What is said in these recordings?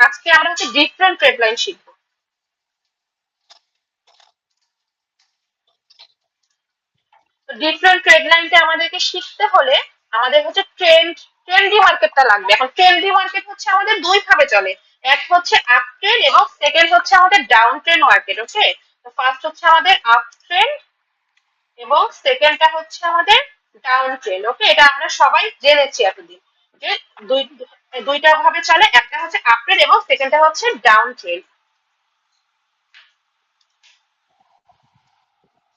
আজকে আমরা হচ্ছে ডিফারেন্ট ট্রেড লাইন শিখবো। ডিফারেন্ট ট্রেড লাইনটা আমাদেরকে শিখতে হলে আমাদের হচ্ছে ট্রেন্ডি মার্কেটটা লাগবে। এখন ট্রেন্ডি মার্কেট হচ্ছে আমাদের দুই ভাবে চলে, এক হচ্ছে আপ ট্রেন্ড এবং সেকেন্ড হচ্ছে আমাদের ডাউন ট্রেন্ড মার্কেট। ওকে, তো ফার্স্ট হচ্ছে আমাদের আপ ট্রেন্ড এবং সেকেন্ডটা হচ্ছে আমাদের ডাউন ট্রেন্ড। ওকে, এটা আমরা সবাই জেনেছি এতদিন যে দুই দুইটা ভাবে চলে, একটা হচ্ছে আপ ট্রেন্ড এবং সেকেন্ডটা হচ্ছে ডাউন ট্রেন্ড।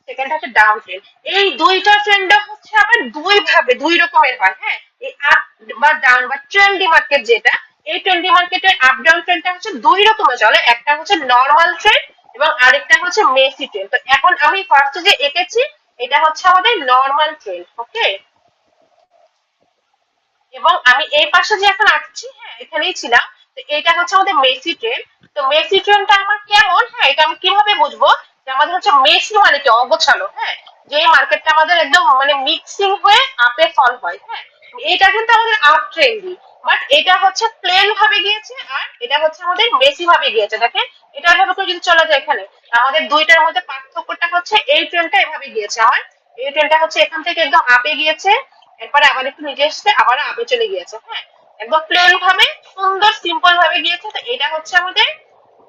সেকেন্ড হচ্ছে ডাউন ট্রেন্ড। এই দুইটা ট্রেন্ড হচ্ছে আবার দুই ভাবে দুই রকমের হয়। হ্যাঁ, এই আপ বা ডাউন বা ট্রেন্ডি মার্কেট যেটা, এই ট্রেন্ডি মার্কেটের আপ ডাউন ট্রেন্ডটা হচ্ছে দুই রকমের চলে, একটা হচ্ছে নর্মাল ট্রেন্ড এবং আরেকটা হচ্ছে মেসি ট্রেন্ড। তো এখন আমি ফার্স্টে যে এঁকেছি এটা হচ্ছে আমাদের নর্মাল ট্রেন্ড। ওকে, এবং আমি এই পাশে যে এখন আঁকছি, হ্যাঁ এখানেই ছিলাম, তো এটা হচ্ছে আমাদের মেসি ট্রেন। তো মেসি ট্রেনটা আমার কেমন, হ্যাঁ এটা আমি কিভাবে বুঝবো যে আমাদের হচ্ছে মেসি মানে কি অগোছালো। হ্যাঁ, যে মার্কেটটা আমাদের একদম মানে মিক্সিং হয়ে আপে ফল হয়। হ্যাঁ, এটা কিন্তু আমাদের আপ ট্রেন্ডি, বাট এটা হচ্ছে প্লেন ভাবে গিয়েছে আর এটা হচ্ছে আমাদের মেসি ভাবে গিয়েছে। দেখেন এটা ভাবে করে যদি চলা যায়, এখানে আমাদের দুইটার মধ্যে পার্থক্যটা হচ্ছে এই ট্রেনটা এভাবে গিয়েছে, আমার এই ট্রেনটা হচ্ছে এখান থেকে একদম আপে গিয়েছে, এরপরে আবার একটু নিচে এসছে, আবার আপে চলে গিয়েছে। হ্যাঁ, একদম প্লেন ভাবে সুন্দর সিম্পল ভাবে গিয়েছে। তো এটা হচ্ছে আমাদের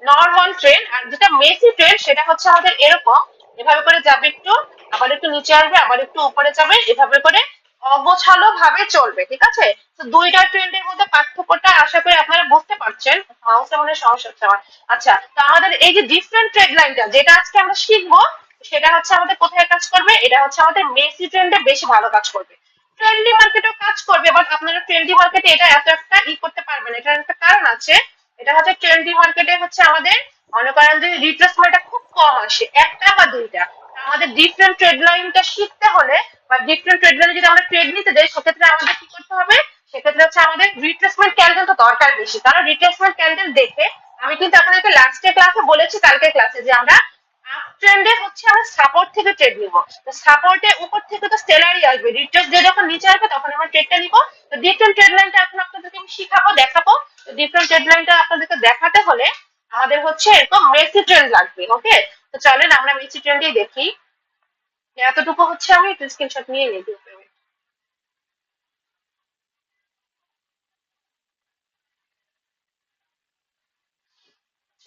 নর্মাল ট্রেন। আর যেটা মেসি ট্রেন সেটা হচ্ছে আমাদের এরকম এভাবে করে যাবে একটু, আবার একটু নিচে আসবে, আবার একটু উপরে যাবে, এভাবে করে অগোছালো ভাবে চলবে। ঠিক আছে, তো দুইটা ট্রেন্ডের মধ্যে পার্থক্যটা আশা করি আপনারা বুঝতে পারছেন। মাউসে মনে হয় সমস্যা হচ্ছে আমার। আচ্ছা, তো আমাদের এই যে ডিফারেন্ট ট্রেড লাইনটা যেটা আজকে আমরা শিখবো, সেটা হচ্ছে আমাদের কোথায় কাজ করবে, এটা হচ্ছে আমাদের মেসি ট্রেন্ডে বেশি ভালো কাজ করবে। ট্রেন্ডি মার্কেটেও কাজ করবে, বাট আপনারা ট্রেন্ডি মার্কেটে এটা এত একটা করতে পারবেন, এটার একটা কারণ আছে। এটা হচ্ছে ট্রেন্ডি মার্কেটে হচ্ছে আমাদের মনে করেন যে রিট্রেসমেন্টটা খুব কম আসে, একটা বা দুইটা। আমাদের ডিফারেন্ট ট্রেড লাইনটা শিখতে হলে বা ডিফারেন্ট ট্রেড লাইনে যদি আমরা ট্রেড নিতে যাই, সেক্ষেত্রে আমাদের কি করতে হবে, সেক্ষেত্রে হচ্ছে আমাদের রিট্রেসমেন্ট ক্যান্ডেল তো দরকার বেশি, কারণ রিট্রেসমেন্ট ক্যান্ডেল দেখে আমি কিন্তু আপনাদেরকে লাস্টের ক্লাসে বলেছি, কালকের ক্লাসে, যে আমরা আপ ট্রেন্ডে হচ্ছে আমরা সাপোর্ট থেকে ট্রেড নিব। তো সাপোর্টের উপর থেকে তো সেলারি আসবে, রিট্রেস দিয়ে যখন নিচে আসবে তখন আমরা ট্রেডটা নিব। তো ডিফারেন্ট ট্রেড লাইনটা এখন আপনাদেরকে আমি শিখাবো, দেখাবো। তো ডিফারেন্ট ট্রেড লাইনটা আপনাদেরকে দেখাতে হলে আমাদের হচ্ছে এরকম মেসি ট্রেন্ড লাগবে। ওকে, তো চলেন আমরা মেসি ট্রেন্ডই দেখি। এতটুকু হচ্ছে আমি একটু স্ক্রিনশট নিয়ে নিই গ্রুপে।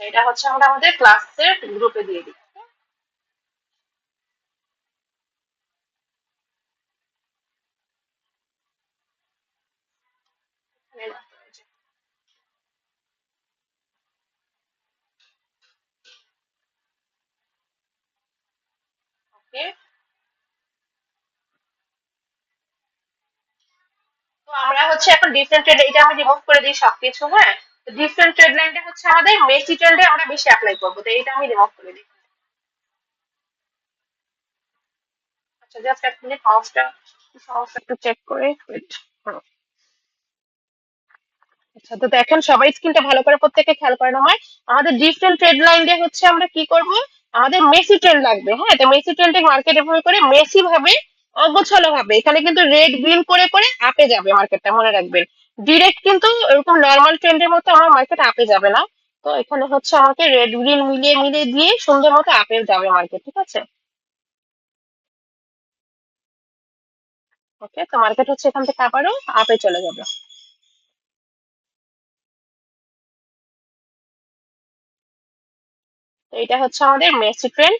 এটা হচ্ছে আমরা আমাদের ক্লাসের গ্রুপে দিয়ে দিই। ওকে, তো আমরা হচ্ছে এখন ডিফারেন্ট ট্রেড, এটা আমি রিমুভ করে দিই সবকিছু। হ্যাঁ, তো ডিফারেন্ট ট্রেড লাইনটা হচ্ছে আমাদের মেসি ট্রেন্ডে আমরা বেশি অ্যাপ্লাই করবো, তো এটা আমি রিমুভ করে দিই। আচ্ছা, জাস্ট এক মিনিট, মাউসটা সমস্যা একটু চেক করে wait। আচ্ছা, তো দেখেন সবাই স্ক্রিনটা ভালো করে প্রত্যেককে খেয়াল করেন আমার। আমাদের ডিফারেন্ট ট্রেড লাইন দিয়ে হচ্ছে আমরা কি করব, আমাদের মেসি ট্রেন্ড লাগবে। হ্যাঁ, তো মেসি ট্রেন্ডে মার্কেট এভাবে করে মেসি ভাবে অগোছালো ভাবে, এখানে কিন্তু রেড গ্রিন করে করে আপে যাবে মার্কেটটা, মনে রাখবেন। ডিরেক্ট কিন্তু এরকম নর্মাল ট্রেন্ডের মতো আমার মার্কেট আপে যাবে না। তো এখানে হচ্ছে আমাকে রেড গ্রিন মিলিয়ে মিলিয়ে দিয়ে সুন্দর মতো আপে যাবে মার্কেট। ঠিক আছে, ওকে, তো মার্কেট হচ্ছে এখান থেকে আবারও আপে চলে যাবে। তো এটা হচ্ছে আমাদের মেসি ট্রেন্ড।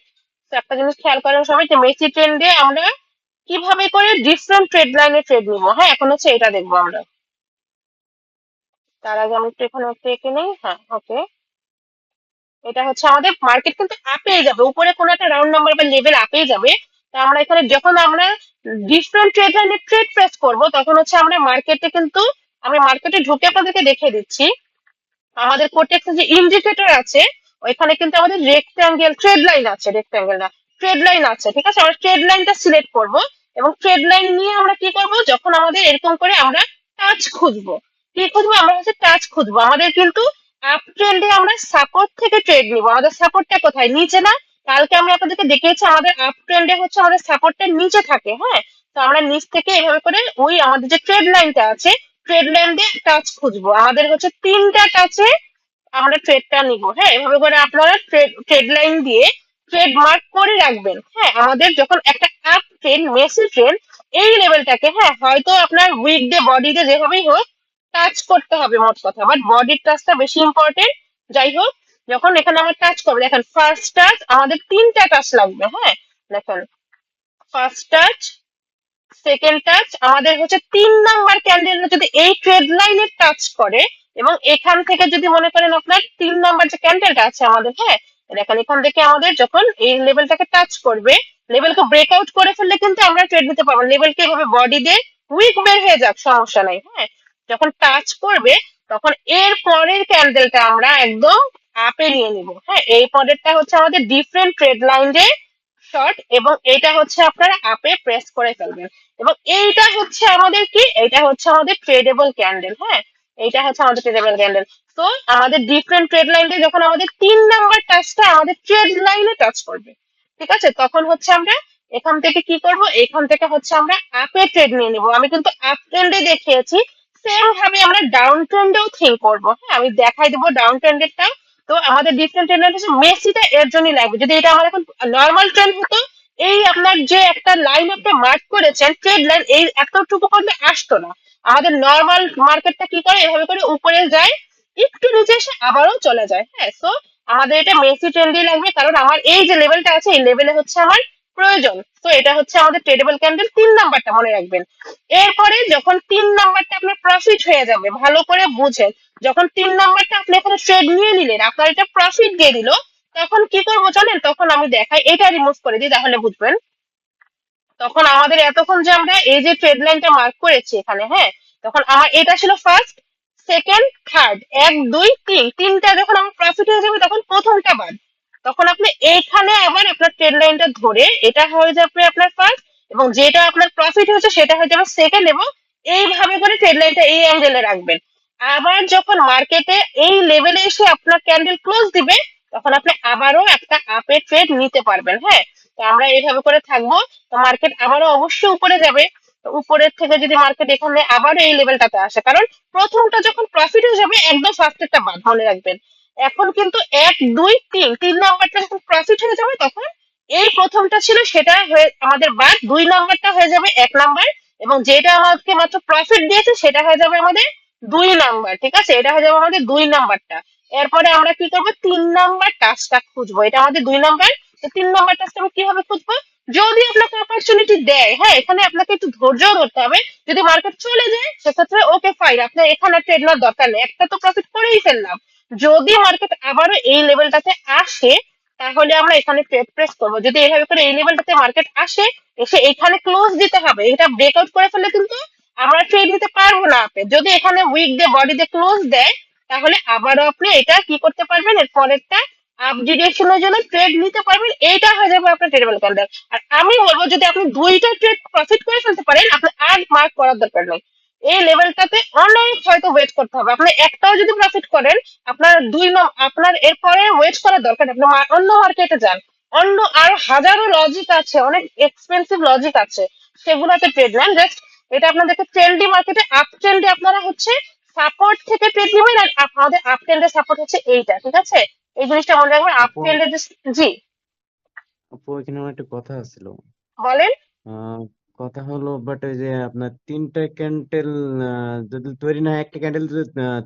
তো একটা জিনিস খেয়াল করার সময় যে মেসি ট্রেন্ডে আমরা কিভাবে করে ডিফারেন্ট ট্রেড লাইনে ট্রেড নিবো, হ্যাঁ এখন হচ্ছে এটা দেখবো আমরা। তার আগে আমি একটু এখানে একটু এঁকে নেই। হ্যাঁ, ওকে, এটা হচ্ছে আমাদের মার্কেট কিন্তু আপেই যাবে, উপরে কোনো একটা রাউন্ড নাম্বার বা লেভেল আপেই যাবে। তো আমরা এখানে যখন আমরা ডিফারেন্ট ট্রেড লাইনে ট্রেড প্রেস করবো, তখন হচ্ছে আমরা মার্কেটে কিন্তু, আমি মার্কেটে ঢুকে আপনাদেরকে দেখিয়ে দিচ্ছি, আমাদের কোটেক্সে যে ইন্ডিকেটর আছে ওইখানে কিন্তু আমাদের রেক্ট্যাঙ্গেল ট্রেড লাইন আছে, রেক্ট্যাঙ্গেল না ট্রেড লাইন আছে। ঠিক আছে, আমরা ট্রেড লাইনটা সিলেক্ট করব এবং ট্রেড লাইন নিয়ে আমরা কি করব, যখন আমাদের এরকম করে আমরা টাচ খুঁজবো, কি খুঁজবো, আমরা হচ্ছে টাচ খুঁজবো। আমাদের কিন্তু আপ ট্রেন্ডে আমরা সাপোর্ট থেকে ট্রেড নিব, আমাদের সাপোর্টটা কোথায়, নিচে না? কালকে আমি আপনাদেরকে দেখিয়েছি আমাদের আপ ট্রেন্ডে হচ্ছে আমাদের সাপোর্টটা নিচে থাকে। হ্যাঁ, তো আমরা নিচ থেকে এভাবে করে ওই আমাদের যে ট্রেড লাইনটা আছে ট্রেড লাইন দিয়ে টাচ খুঁজবো। আমাদের হচ্ছে তিনটা টাচে আমরা ট্রেডটা নিব। হ্যাঁ, এভাবে করে আপনারা ট্রেড লাইন দিয়ে ট্রেড মার্ক করে রাখবেন। হ্যাঁ, আমাদের যখন একটা আপ ট্রেন্ড, মেসি ট্রেন্ড, এই লেভেলটাকে, হ্যাঁ, হয়তো আপনার উইক ডে বডি ডে যেভাবেই হোক টাচ করতে হবে মোট কথা, বাট বডির টাচটা বেশি ইম্পর্টেন্ট। যাই হোক, যখন এখানে আমরা টাচ করবো, দেখেন ফার্স্ট টাচ আমাদের 3টা টাচ লাগবে। হ্যাঁ, দেখেন ফার্স্ট টাচ, সেকেন্ড টাচ, আমাদের হচ্ছে 3 নাম্বার ক্যান্ডেল যদি এই ট্রেড লাইনে টাচ করে, এবং এখান থেকে যদি মনে করেন আপনার 3 নাম্বার যে ক্যান্ডেলটা আছে আমাদের, হ্যাঁ, দেখেন এখান থেকে আমাদের যখন এই লেভেলটাকে টাচ করবে, লেভেলকে ব্রেকআউট করে ফেললে কিন্তু আমরা ট্রেড নিতে পারবো। লেভেলকে এভাবে বডি দিয়ে উইক বের হয়ে যাক, সমস্যা নাই। হ্যাঁ, যখন টাচ করবে তখন এর পরের ক্যান্ডেলটা আমরা একদম আপে নিয়ে নিব। হ্যাঁ, এই পরেরটা হচ্ছে আমাদের ডিফারেন্ট ট্রেড লাইনে শর্ট, এবং এটা হচ্ছে আপনারা আপে প্রেস করে ফেলবেন। এবং এইটা হচ্ছে আমাদের কি, এটা হচ্ছে আমাদের ট্রেডেবল ক্যান্ডেল। হ্যাঁ, এইটা হচ্ছে আমাদের ট্রেডেবল ক্যান্ডেল। তো আমাদের ডিফারেন্ট ট্রেড লাইনে যখন আমাদের 3 নাম্বার টাচটা আমাদের ট্রেড লাইনে টাচ করবে, ঠিক আছে, তখন হচ্ছে আমরা এখান থেকে কি করব, এখান থেকে হচ্ছে আমরা আপে ট্রেড নিয়ে নিব। আমি কিন্তু আপ ট্রেন্ডে দেখিয়েছি, সেম ভাবে আমরা ডাউন ট্রেন্ডেও থিঙ্ক করবো। হ্যাঁ, আমি দেখাই দেবো ডাউন ট্রেন্ডেরটাও। তো আমাদের ডিফারেন্ট ট্রেন্ড হচ্ছে মেসিটা এর জন্যই লাগবে। যদি এটা আমার এখন নর্মাল ট্রেন্ড হতো, এই আপনার যে একটা লাইন আপনি মার্ক করেছেন ট্রেড লাইন, এই এতটুকু করলে আসতো না। আমাদের নর্মাল মার্কেটটা কি করে, এভাবে করে উপরে যায়, একটু নিচে এসে আবারও চলে যায়। হ্যাঁ, সো আমাদের এটা মেসি ট্রেন্ডই লাগবে, কারণ আমার এই যে লেভেলটা আছে এই লেভেলে হচ্ছে আমার প্রয়োজন। তো এটা হচ্ছে আমাদের ট্রেডেবল ক্যান্ডেল 3 নাম্বারটা, মনে রাখবেন। এরপরে যখন 3 নাম্বারটা আপনার প্রফিট হয়ে যাবে, ভালো করে বুঝেন, যখন 3 নাম্বারটা আপনি এখানে ট্রেড নিয়ে নিলেন, আপনার এটা প্রফিট দিয়ে দিল, তখন কি করবো জানেন, তখন আমি দেখাই, এটা রিমুভ করে দিই তাহলে বুঝবেন। তখন আমাদের এতক্ষণ যে আমরা এই যে ট্রেড লাইনটা মার্ক করেছি এখানে, হ্যাঁ, তখন আমার এটা ছিল ফার্স্ট, সেকেন্ড, থার্ড, 1 2 3, তিনটা যখন আমার প্রফিট হয়ে যাবে তখন প্রথমটা বাদ। তখন আপনি এইখানে আবার আপনার ট্রেড লাইনটা ধরে এটা হয়ে যাবে আপনার ফার্স্ট, এবং যেটা আপনার প্রফিট হয়েছে সেটা হয়ে যাবে সেকেন্ড, এবং এইভাবে করে ট্রেড লাইনটা এই অ্যাঙ্গেলে রাখবেন। আবার যখন মার্কেটে এই লেভেলে এসে আপনার ক্যান্ডেল ক্লোজ দিবে, তখন আপনি আবারও একটা আপে ট্রেড নিতে পারবেন। হ্যাঁ, তো আমরা এইভাবে করে থাকবো। তো মার্কেট আবারও অবশ্যই উপরে যাবে। তো উপরের থেকে যদি মার্কেট এখানে আবারও এই লেভেলটাতে আসে, কারণ প্রথমটা যখন প্রফিট হয়ে যাবে একদম ফার্স্টেরটা বাদ, মনে রাখবেন। এখন কিন্তু 1 2 3, 3 নাম্বারটা যখন প্রফিট হয়ে যাবে, তখন এই প্রথমটা ছিল সেটা হয়ে আমাদের বাদ, 2 নাম্বারটা হয়ে যাবে 1 নাম্বার, এবং যেটা আমাদেরকে মাত্র প্রফিট দিয়েছে সেটা হয়ে যাবে আমাদের 2 নাম্বার। ঠিক আছে, এটা হয়ে যাবে আমাদের 2 নাম্বারটা। এরপরে আমরা কি করবো, 3 নাম্বার টাচটা খুঁজবো, এটা আমাদের 2 নাম্বার। তো 3 নাম্বার টাচটা আমি কিভাবে খুঁজবো, যদি আপনাকে অপরচুনিটি দেয়, হ্যাঁ, এখানে আপনাকে একটু ধৈর্য ধরতে হবে। যদি মার্কেট চলে যায় সেক্ষেত্রে ওকে ফাইন, আপনার এখানে ট্রেড নেওয়ার দরকার নেই, একটা তো প্রফিট করেই ফেললাম। যদি মার্কেট আবারও এই লেভেলটাতে আসে, তাহলে আমরা এখানে ট্রেড প্রেস করবো। যদি এইভাবে করে এই লেভেলটাতে মার্কেট আসে, এসে এখানে ক্লোজ দিতে হবে, এটা ব্রেকআউট করে ফেললে কিন্তু আমরা ট্রেড নিতে পারবো না আপনি। যদি এখানে উইক ডে বডি দিয়ে ক্লোজ দেয়, তাহলে আবারও আপনি এটা কি করতে পারবেন, এর পরেরটা আপগ্রেডেশনের জন্য ট্রেড নিতে পারবেন। এইটা হয়ে যাবে আপনার ট্রেডেবল ক্যান্ডেল। আর আমি বলবো, যদি আপনি 2টা ট্রেড প্রফিট করে ফেলতে পারেন, আপনার আর মার্ক করার দরকার নেই। এই লেভেলটাতে অনেক হয়তো ওয়েট করতে হবে। আপনি একটাও যদি প্রফিট করেন, আপনার আপনার এরপরে ওয়েট করার দরকার নেই, আপনি অন্য মার্কেটে যান। অন্য আরো হাজারো লজিক আছে, অনেক এক্সপেন্সিভ লজিক আছে, সেগুলোতে ট্রেড নেন। জাস্ট এটা আপনাদেরকে ট্রেন্ডি মার্কেটে, আপ ট্রেন্ডে আপনারা হচ্ছে সাপোর্ট থেকে ট্রেড নেবেন, আর আমাদের আপ ট্রেন্ডের সাপোর্ট হচ্ছে এইটা, ঠিক আছে। এই জিনিসটা মনে রাখবেন, আপ আপু ট্রেন্ডের জি, আপু এখানে আমার একটা কথা ছিল। বলেন। আহ কথা হলো, বাট ওই যে আপনার 3টা ক্যান্ডেল যদি তৈরি না, একটা ক্যান্ডেল যদি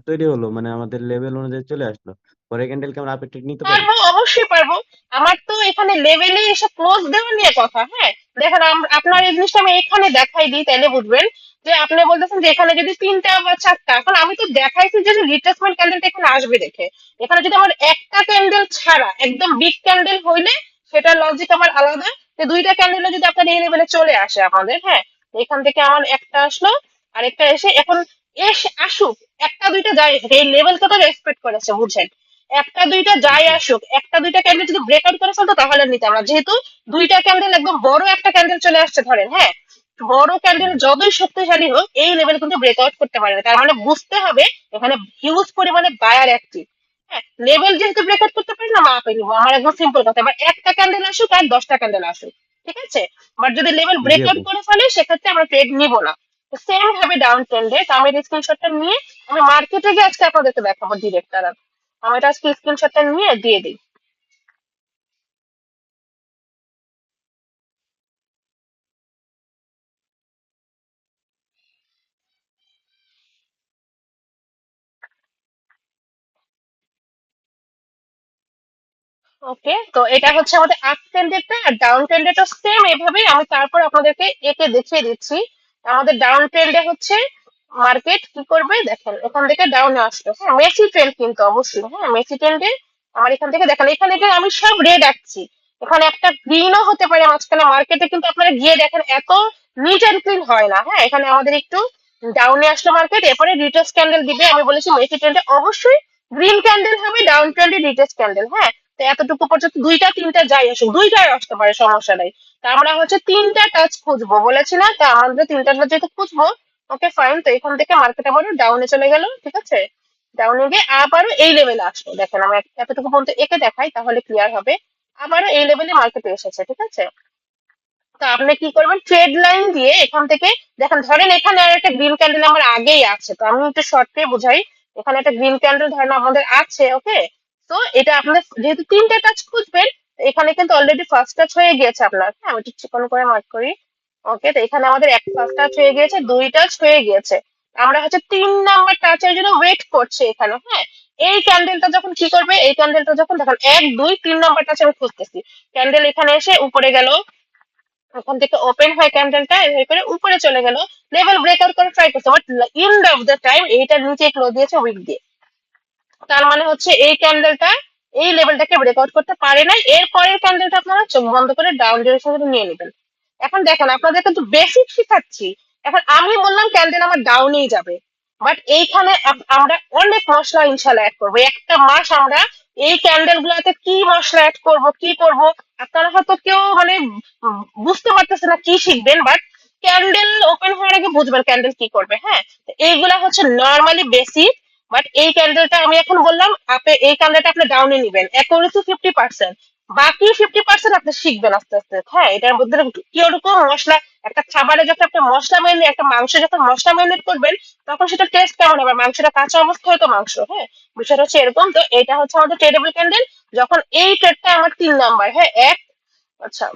তৈরি হলো, মানে আমাদের লেভেল অনুযায়ী চলে আসলো, পরে ক্যান্ডেল কি আমরা আপডেট নিতে পারি? পারবো, অবশ্যই পারবো। আমার তো এখানে লেভেলে এসে ক্লোজ দেওয়া নিয়ে কথা। হ্যাঁ, দেখেন আপনার এই জিনিসটা আমি এখানে দেখাই দিই, তাহলে বুঝবেন। যে আপনি বলতেছেন যে এখানে যদি 3টা বা 4টা, এখন আমি তো দেখাইছি যে রিট্রেসমেন্ট ক্যান্ডেলটা এখানে আসবে দেখে। এখানে যদি আমার একটা ক্যান্ডেল ছাড়া একদম বিগ ক্যান্ডেল হইলে সেটা লজিক আমার আলাদা। যে 2টা ক্যান্ডেলে যদি আপনার এই লেভেলে চলে আসে আমাদের, হ্যাঁ, এখান থেকে আমার একটা আসলো, আরেকটা এসে, এখন আসুক, একটা দুইটা যায়, এই লেভেলটা তো রেসপেক্ট করেছে, বুঝছেন। একটা দুইটা যাই জি। আসুক, একটা দুইটা ক্যান্ডেল যদি ব্রেকআউট করে ফেলতো তাহলে নিতাম না, যেহেতু 2টা ক্যান্ডেল একদম বড় একটা ক্যান্ডেল চলে আসছে ধরেন। হ্যাঁ, বড় ক্যান্ডেল হুম। যতই শক্তিশালী হোক এই লেভেল কিন্তু ব্রেকআউট করতে পারে না, তার মানে বুঝতে হবে এখানে হিউজ পরিমাণে বায়ার অ্যাক্টিভ। হ্যাঁ, লেভেল যেহেতু ব্রেকআউট করতে পারি না, মাপে নিবো, আমার একদম সিম্পল কথা। এবার একটা ক্যান্ডেল আসুক আর 10টা ক্যান্ডেল আসুক, ঠিক আছে, বাট যদি লেভেল জি ব্রেকআউট আপু। করে ফেলে সেক্ষেত্রে আমরা ট্রেড নিব না। সেম ভাবে ডাউন ট্রেন্ডে আমি স্ক্রিনশটটা নিয়ে আমি মার্কেটে গিয়ে আজকে আপনাদেরকে দেখাবো ডিরেক্ট। আমি এটা আজকে স্ক্রিনশটটা নিয়ে দিয়ে দিই। ওকে, তো এটা হচ্ছে আমাদের আপ ট্রেন্ডেডটা, আর ডাউন ট্রেন্ডেডটা সেম এভাবেই আমি তারপর আপনাদেরকে একে দেখিয়ে দিচ্ছি। আমাদের ডাউন ট্রেন্ডে হচ্ছে মার্কেট কি করবে দেখেন, এখান থেকে ডাউনে আসলো, হ্যাঁ মেসি ট্রেন্ড কিন্তু অবশ্যই, হ্যাঁ মেসি ট্রেন্ডে আমার এখান থেকে দেখেন, এখানে যে আমি সব রেড আঁকছি, এখানে একটা গ্রিনও হতে পারে মাঝখানে, মার্কেটে কিন্তু আপনারা গিয়ে দেখেন এত নিট অ্যান্ড ক্লিন হয় না, হ্যাঁ এখানে আমাদের একটু ডাউনে আসলো মার্কেট, এরপরে রিটেস্ট ক্যান্ডেল দিবে। আমি বলেছি মেসি ট্রেন্ডে অবশ্যই গ্রিন ক্যান্ডেল হবে, ডাউন ট্রেন্ডে রিটেস্ট ক্যান্ডেল, হ্যাঁ। তো এতটুকু পর্যন্ত দুইটা তিনটা যাই আসুক, দুইটাই আসতে পারে, সমস্যা নেই। তা আমরা হচ্ছে তিনটা টাচ খুঁজবো বলেছি না, তা আমাদের তিনটা টাচ যেহেতু খুঁজবো, ওকে ফাইন। তো এখান থেকে মার্কেট আবারও ডাউনে চলে গেল, ঠিক আছে। ডাউনে গিয়ে আবারও এই লেভেলে আসলো, দেখেন আমি এতটুকু পর্যন্ত একে দেখাই তাহলে ক্লিয়ার হবে। আবারও এই লেভেলে মার্কেটে এসেছে, ঠিক আছে। তো আপনি কি করবেন, ট্রেড লাইন দিয়ে এখান থেকে দেখেন, ধরেন এখানে আর একটা গ্রিন ক্যান্ডেল আমার আগেই আছে, তো আমি একটু শর্টে বোঝাই। এখানে একটা গ্রিন ক্যান্ডেল ধরেন আমাদের আছে, ওকে। তো এটা আপনার যেহেতু তিনটা টাচ খুঁজবেন, এখানে কিন্তু অলরেডি ফার্স্ট টাচ হয়ে গিয়েছে আপনার, হ্যাঁ আমি একটু চিকন করে মার্ক করি। ওকে, তো এখানে আমাদের এক ফার্স্ট টাচ হয়ে গিয়েছে, দুই টাচ হয়ে গিয়েছে। আমরা হচ্ছে 3 নাম্বার টাচের জন্য ওয়েট করছি এখানে, হ্যাঁ। এই ক্যান্ডেলটা যখন কি করবে, এই ক্যান্ডেলটা যখন দেখেন 1 2 3 নাম্বার টাচ আমি খুঁজতেছি, ক্যান্ডেল এখানে এসে উপরে গেল, ওখান থেকে ওপেন হয় ক্যান্ডেলটা, এভাবে করে উপরে চলে গেল, লেভেল ব্রেকআউট করে ট্রাই করছে, but end of the time এইটার নিচে ক্লোজ দিয়েছে উইক দিয়ে। তার মানে হচ্ছে এই ক্যান্ডেলটা এই লেভেলটাকে ব্রেকআউট করতে পারে নাই, এর পরের ক্যান্ডেলটা আপনারা চোখ বন্ধ করে ডাউন ডিরেকশনে নিয়ে নেবেন। এখন দেখেন আপনাদের কিন্তু বেসিক শিখাচ্ছি, এখন আমি বললাম ক্যান্ডেল আমার ডাউনেই যাবে, বাট এইখানে আমরা অনেক মশলা ইনশাল্লাহ অ্যাড করবো, একটা মাস আমরা এই ক্যান্ডেল গুলাতে কি মশলা অ্যাড করব কি করব, আপনারা হয়তো কেউ মানে বুঝতে পারতেছে না কি শিখবেন, বাট ক্যান্ডেল ওপেন হওয়ার আগে বুঝবেন ক্যান্ডেল কি করবে, হ্যাঁ। তো এইগুলা হচ্ছে নর্মালি বেসিক, বাট এই ক্যান্ডেলটা আমি এখন বললাম আপনি এই ক্যান্ডেলটা আপনি ডাউনে নিবেন অ্যাকুরেসি 50%, বাকি 50% আপনি শিখবেন আস্তে আস্তে, হ্যাঁ। এটার মধ্যে কিরকম মশলা, একটা খাবারে যখন আপনি মশলা মেনে, একটা মাংস যখন মশলা মেরিনেট করবেন, তখন সেটা টেস্ট কেমন হবে, মাংসটা কাঁচা অবস্থায় তো মাংস, হ্যাঁ। বিষয়টা হচ্ছে এরকম। তো এটা হচ্ছে আমাদের ট্রেডেবল ক্যান্ডেল, যখন এই ট্রেডটা আমার 3 নাম্বার, হ্যাঁ এক, আচ্ছা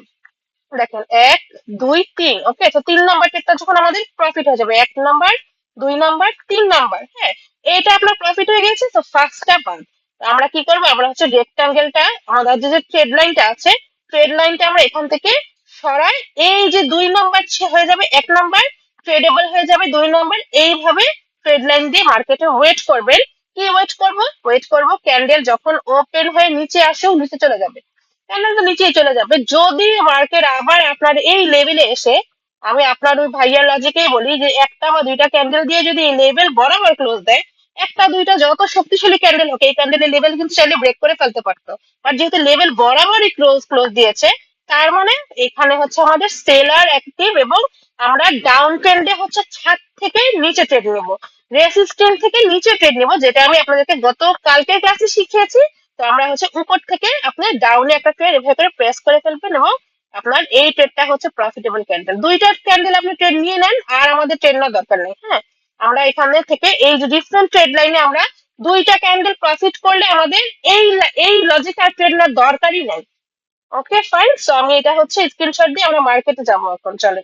দেখেন 1 2 3, ওকে। তো 3 নাম্বার টেটটা যখন আমাদের প্রফিট হয়ে যাবে, 1 নাম্বার 2 নাম্বার 3 নাম্বার, হ্যাঁ এটা আপনার প্রফিট হয়ে গেছে, তো ফার্স্টটা পান। তো আমরা কি করবো, আমরা হচ্ছে রেক্টাঙ্গেলটা, আমাদের যে ট্রেড লাইনটা আছে, ট্রেড লাইনটা আমরা এখান থেকে সরাই, এই যে 2 নাম্বার হয়ে যাবে 1 নাম্বার, ট্রেডেবল হয়ে যাবে 2 নাম্বার, এইভাবে ট্রেড লাইন দিয়ে মার্কেটে ওয়েট করবেন। কি ওয়েট করবো, ওয়েট করবো ক্যান্ডেল যখন ওপেন হয়ে নিচে আসেও নিচে চলে যাবে, ক্যান্ডেল তো নিচেই চলে যাবে। যদি মার্কেট আবার আপনার এই লেভেলে এসে, আমি আপনার ওই ভাইয়ার লজিকেই বলি যে একটা বা দুইটা ক্যান্ডেল দিয়ে যদি এই লেভেল বরাবর ক্লোজ দেয়, একটা দুইটা যত শক্তিশালী ক্যান্ডেল হোক, এই ক্যান্ডেলের লেভেল কিন্তু চাইলে ব্রেক করে ফেলতে পারতো, বাট যেহেতু লেভেল বরাবরই ক্লোজ ক্লোজ দিয়েছে, তার মানে এখানে হচ্ছে আমাদের সেলার অ্যাক্টিভ, এবং আমরা ডাউন ট্রেন্ডে হচ্ছে ছাদ থেকে নিচে ট্রেড নেবো, রেসিস্ট্যান্ট থেকে নিচে ট্রেড নেবো, যেটা আমি আপনাদেরকে গত কালকের ক্লাসে শিখিয়েছি। তো আমরা হচ্ছে উপর থেকে আপনার ডাউনে একটা ট্রেড এভাবে করে প্রেস করে ফেলবেন, এবং আপনার এই ট্রেডটা হচ্ছে প্রফিটেবল ক্যান্ডেল। দুইটা ক্যান্ডেল আপনি ট্রেড নিয়ে নেন, আর আমাদের ট্রেড নেওয়ার দরকার নেই, হ্যাঁ। আমরা এখানে থেকে এই যে ডিফারেন্ট ট্রেড লাইনে আমরা দুইটা ক্যান্ডেল প্রফিট করলে আমাদের এই লজিক আর ট্রেড নেওয়ার দরকারই নেই। ওকে ফাইন, সো আমি এটা হচ্ছে স্ক্রিনশট দিয়ে আমরা মার্কেটে যাবো এখন, চলে।